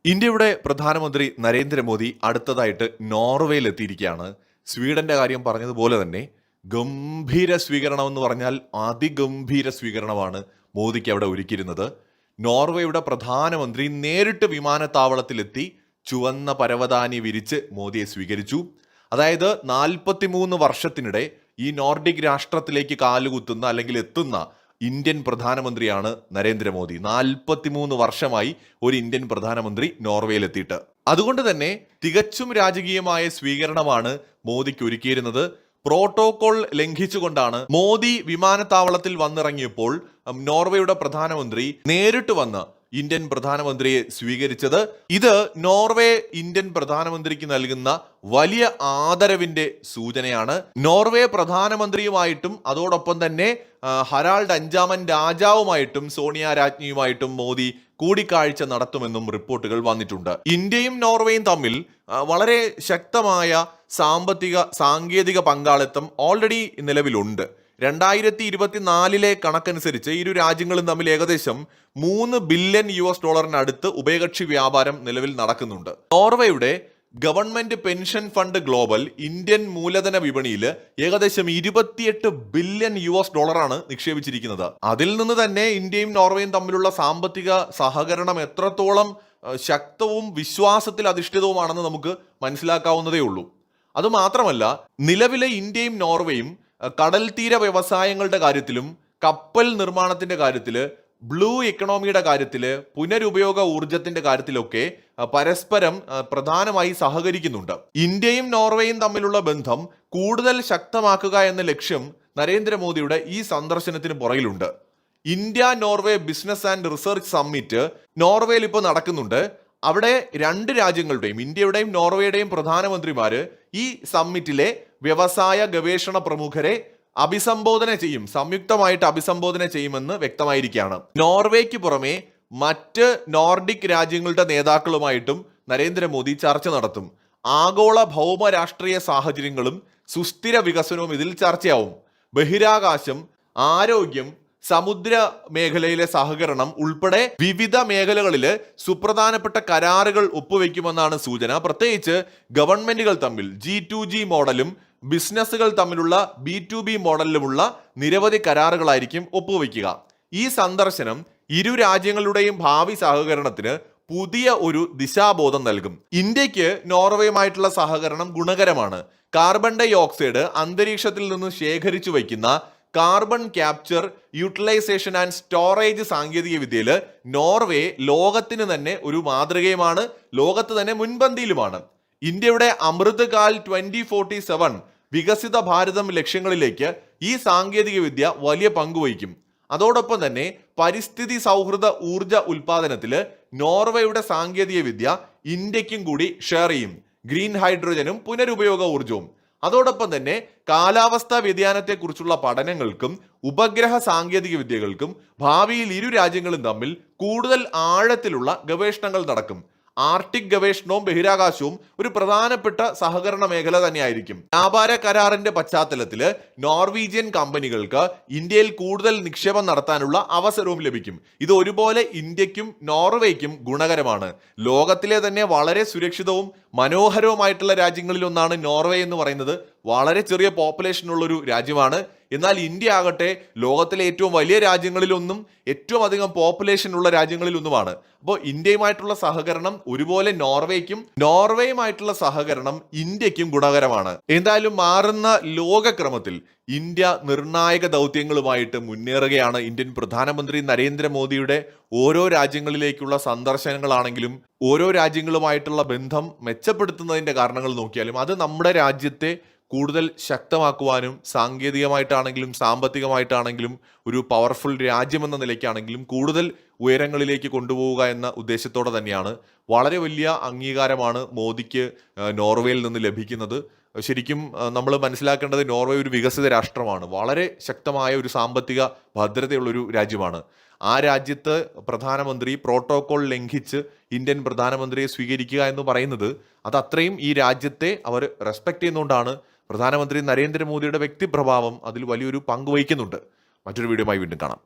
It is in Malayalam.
ഇന്ത്യയുടെ പ്രധാനമന്ത്രി നരേന്ദ്രമോദി അടുത്തതായിട്ട് നോർവേയിൽ എത്തിയിരിക്കുകയാണ്. സ്വീഡന്റെ കാര്യം പറഞ്ഞതുപോലെ തന്നെ ഗംഭീര സ്വീകരണം എന്ന് പറഞ്ഞാൽ അതിഗംഭീര സ്വീകരണമാണ് മോദിക്ക് അവിടെ ഒരുക്കിയിരുന്നത്. നോർവേയുടെ പ്രധാനമന്ത്രി നേരിട്ട് വിമാനത്താവളത്തിലെത്തി ചുവന്ന പരവതാനി വിരിച്ച് മോദിയെ സ്വീകരിച്ചു. അതായത് 43 വർഷത്തിനിടെ ഈ നോർഡിക് രാഷ്ട്രത്തിലേക്ക് കാലുകുത്തുന്ന അല്ലെങ്കിൽ എത്തുന്ന ഇന്ത്യൻ പ്രധാനമന്ത്രിയാണ് നരേന്ദ്രമോദി. 43 വർഷമായി ഒരു ഇന്ത്യൻ പ്രധാനമന്ത്രി നോർവേയിലെത്തിയിട്ട്. അതുകൊണ്ട് തന്നെ തികച്ചും രാജകീയമായ സ്വീകരണമാണ് മോദിക്ക് ഒരുക്കിയിരുന്നത്. പ്രോട്ടോകോൾ ലംഘിച്ചുകൊണ്ടാണ് മോദി വിമാനത്താവളത്തിൽ വന്നിറങ്ങിയപ്പോൾ നോർവേയുടെ പ്രധാനമന്ത്രി നേരിട്ട് വന്ന് ഇന്ത്യൻ പ്രധാനമന്ത്രിയെ സ്വീകരിച്ചത്. ഇത് നോർവേ ഇന്ത്യൻ പ്രധാനമന്ത്രിക്ക് നൽകുന്ന വലിയ ആദരവിന്റെ സൂചനയാണ്. നോർവേ പ്രധാനമന്ത്രിയുമായിട്ടും അതോടൊപ്പം തന്നെ ഹരാൾഡ് 5ാമൻ രാജാവുമായിട്ടും സോണിയ രാജ്ഞിയുമായിട്ടും മോദി കൂടിക്കാഴ്ച നടത്തുമെന്നും റിപ്പോർട്ടുകൾ വന്നിട്ടുണ്ട്. ഇന്ത്യയും നോർവേയും തമ്മിൽ വളരെ ശക്തമായ സാമ്പത്തിക സാങ്കേതിക പങ്കാളിത്തം ഓൾറെഡി നിലവിലുണ്ട്. 2024 കണക്കനുസരിച്ച് ഇരു രാജ്യങ്ങളും തമ്മിൽ ഏകദേശം $3 ബില്യൺ അടുത്ത് ഉഭയകക്ഷി വ്യാപാരം നിലവിൽ നടക്കുന്നുണ്ട്. നോർവേയുടെ government pension fund global Indian മൂലധന വിപണിയിൽ ഏകദേശം $28 ബില്യൺ ആണ് നിക്ഷേപിച്ചിരിക്കുന്നത്. അതിൽ നിന്ന് തന്നെ ഇന്ത്യയും നോർവേയും തമ്മിലുള്ള സാമ്പത്തിക സഹകരണം എത്രത്തോളം ശക്തവും വിശ്വാസത്തിൽ അധിഷ്ഠിതവുമാണെന്ന് നമുക്ക് മനസ്സിലാക്കാവുന്നതേ ഉള്ളൂ. അതുമാത്രമല്ല, നിലവിലെ ഇന്ത്യയും നോർവേയും കടൽ തീര വ്യവസായങ്ങളുടെ കാര്യത്തിലും കപ്പൽ നിർമ്മാണത്തിന്റെ കാര്യത്തില് ബ്ലൂ എക്കണോമിയുടെ കാര്യത്തില് പുനരുപയോഗ ഊർജത്തിന്റെ കാര്യത്തിലൊക്കെ പരസ്പരം പ്രധാനമായി സഹകരിക്കുന്നുണ്ട്. ഇന്ത്യയും നോർവേയും തമ്മിലുള്ള ബന്ധം കൂടുതൽ ശക്തമാക്കുക എന്ന ലക്ഷ്യം നരേന്ദ്രമോദിയുടെ ഈ സന്ദർശനത്തിന് പുറകിലുണ്ട്. India Norway business and research summit നോർവേയിൽ ഇപ്പോൾ നടക്കുന്നുണ്ട്. അവിടെ രണ്ട് രാജ്യങ്ങളുടെയും ഇന്ത്യയുടെയും നോർവേയുടെയും പ്രധാനമന്ത്രിമാര് ഈ സമ്മിറ്റിലെ വ്യവസായ ഗവേഷണ പ്രമുഖരെ അഭിസംബോധന ചെയ്യും, സംയുക്തമായിട്ട് അഭിസംബോധന ചെയ്യുമെന്ന് വ്യക്തമായിരിക്കുകയാണ്. നോർവേക്ക് പുറമെ മറ്റ് നോർഡിക് രാജ്യങ്ങളുടെ നേതാക്കളുമായിട്ടും നരേന്ദ്രമോദി ചർച്ച നടത്തും. ആഗോള ഭൗമ രാഷ്ട്രീയ സാഹചര്യങ്ങളും സുസ്ഥിര വികസനവും ഇതിൽ ചർച്ചയാവും. ബഹിരാകാശം, ആരോഗ്യം, സമുദ്ര മേഖലയിലെ സഹകരണം ഉൾപ്പെടെ വിവിധ മേഖലകളിൽ സുപ്രധാനപ്പെട്ട കരാറുകൾ ഒപ്പുവെക്കുമെന്നാണ് സൂചന. പ്രത്യേകിച്ച് ഗവൺമെന്റുകൾ തമ്മിൽ G2G മോഡലും ബിസിനസ്സുകൾ തമ്മിലുള്ള B2B മോഡലിലുമുള്ള നിരവധി കരാറുകളായിരിക്കും ഒപ്പുവെക്കുക. ഈ സന്ദർശനം ഇരു രാജ്യങ്ങളുടെയും ഭാവി സഹകരണത്തിന് പുതിയ ഒരു ദിശാബോധം നൽകും. ഇന്ത്യക്ക് നോർവേയുമായിട്ടുള്ള സഹകരണം ഗുണകരമാണ്. കാർബൺ ഡൈ ഓക്സൈഡ് അന്തരീക്ഷത്തിൽ നിന്ന് ശേഖരിച്ചു വയ്ക്കുന്ന carbon capture, utilisation and storage സാങ്കേതിക വിദ്യയിൽ നോർവേ ലോകത്തിന് തന്നെ ഒരു മാതൃകയുമാണ്, ലോകത്ത് തന്നെ മുൻപന്തിയിലുമാണ്. ഇന്ത്യയുടെ അമൃത് കാൽ 2047 വികസിത ഭാരതം ലക്ഷ്യങ്ങളിലേക്ക് ഈ സാങ്കേതിക വിദ്യ വലിയ പങ്കുവഹിക്കും. അതോടൊപ്പം തന്നെ പരിസ്ഥിതി സൗഹൃദ ഊർജ ഉൽപാദനത്തിൽ നോർവേയുടെ സാങ്കേതിക വിദ്യ ഇന്ത്യക്കും കൂടി ഷെയർ ചെയ്യും. ഗ്രീൻ ഹൈഡ്രജനും പുനരുപയോഗ ഊർജവും. അതോടൊപ്പം തന്നെ കാലാവസ്ഥാ വ്യതിയാനത്തെക്കുറിച്ചുള്ള പഠനങ്ങൾക്കും ഉപഗ്രഹ സാങ്കേതിക വിദ്യകൾക്കും ഭാവിയിൽ ഇരു രാജ്യങ്ങളും തമ്മിൽ കൂടുതൽ ആഴത്തിലുള്ള ഗവേഷണങ്ങൾ നടക്കും. ആർട്ടിക് ഗവേഷണവും ബഹിരാകാശവും ഒരു പ്രധാനപ്പെട്ട സഹകരണ മേഖല തന്നെയായിരിക്കും. വ്യാപാര കരാറിന്റെ പശ്ചാത്തലത്തിൽ നോർവീജിയൻ കമ്പനികൾക്ക് ഇന്ത്യയിൽ കൂടുതൽ നിക്ഷേപം നടത്താനുള്ള അവസരവും ലഭിക്കും. ഇത് ഒരുപോലെ ഇന്ത്യക്കും നോർവേക്കും ഗുണകരമാണ്. ലോകത്തിലെ തന്നെ വളരെ സുരക്ഷിതവും മനോഹരവുമായിട്ടുള്ള രാജ്യങ്ങളിൽ ഒന്നാണ് നോർവേ എന്ന് പറയുന്നത്. വളരെ ചെറിയ പോപ്പുലേഷൻ ഉള്ളൊരു രാജ്യമാണ്. എന്നാൽ ഇന്ത്യ ആകട്ടെ ലോകത്തിലെ ഏറ്റവും വലിയ രാജ്യങ്ങളിലൊന്നും ഏറ്റവും അധികം പോപ്പുലേഷൻ ഉള്ള രാജ്യങ്ങളിലൊന്നുമാണ്. അപ്പോൾ ഇന്ത്യയുമായിട്ടുള്ള സഹകരണം ഒരുപോലെ നോർവേയുമായിട്ടുള്ള സഹകരണം ഇന്ത്യക്കും ഗുണകരമാണ്. എന്തായാലും മാറുന്ന ലോകക്രമത്തിൽ ഇന്ത്യ നിർണായക ദൗത്യങ്ങളുമായിട്ട് മുന്നേറുകയാണ്. ഇന്ത്യൻ പ്രധാനമന്ത്രി നരേന്ദ്രമോദിയുടെ ഓരോ രാജ്യങ്ങളിലേക്കുള്ള സന്ദർശനങ്ങളാണെങ്കിലും ഓരോ രാജ്യങ്ങളുമായിട്ടുള്ള ബന്ധം മെച്ചപ്പെടുത്തുന്നതിന്റെ കാരണങ്ങൾ നോക്കിയാലും അത് നമ്മുടെ രാജ്യത്തെ കൂടുതൽ ശക്തമാക്കുവാനും സാങ്കേതികമായിട്ടാണെങ്കിലും സാമ്പത്തികമായിട്ടാണെങ്കിലും ഒരു പവർഫുൾ രാജ്യമെന്ന നിലയ്ക്കാണെങ്കിലും കൂടുതൽ ഉയരങ്ങളിലേക്ക് കൊണ്ടുപോവുക എന്ന ഉദ്ദേശത്തോടെ തന്നെയാണ്. വളരെ വലിയ അംഗീകാരമാണ് മോദിക്ക് നോർവേയിൽ നിന്ന് ലഭിക്കുന്നത്. ശരിക്കും നമ്മൾ മനസ്സിലാക്കേണ്ടത് നോർവേ ഒരു വികസിത രാഷ്ട്രമാണ്. വളരെ ശക്തമായ ഒരു സാമ്പത്തിക ഭദ്രതയുള്ളൊരു രാജ്യമാണ്. ആ രാജ്യത്ത് പ്രധാനമന്ത്രി പ്രോട്ടോകോൾ ലംഘിച്ച് ഇന്ത്യൻ പ്രധാനമന്ത്രിയെ സ്വീകരിക്കുക എന്ന് പറയുന്നത് അത് അത്രയും ഈ രാജ്യത്തെ അവർ റെസ്പെക്ട് ചെയ്യുന്നതുകൊണ്ടാണ്. പ്രധാനമന്ത്രി നരേന്ദ്രമോദിയുടെ വ്യക്തിപ്രഭാവം അതിൽ വലിയൊരു പങ്ക് വഹിക്കുന്നുണ്ട്. മറ്റൊരു വീഡിയോയുമായി വീണ്ടും കാണാം.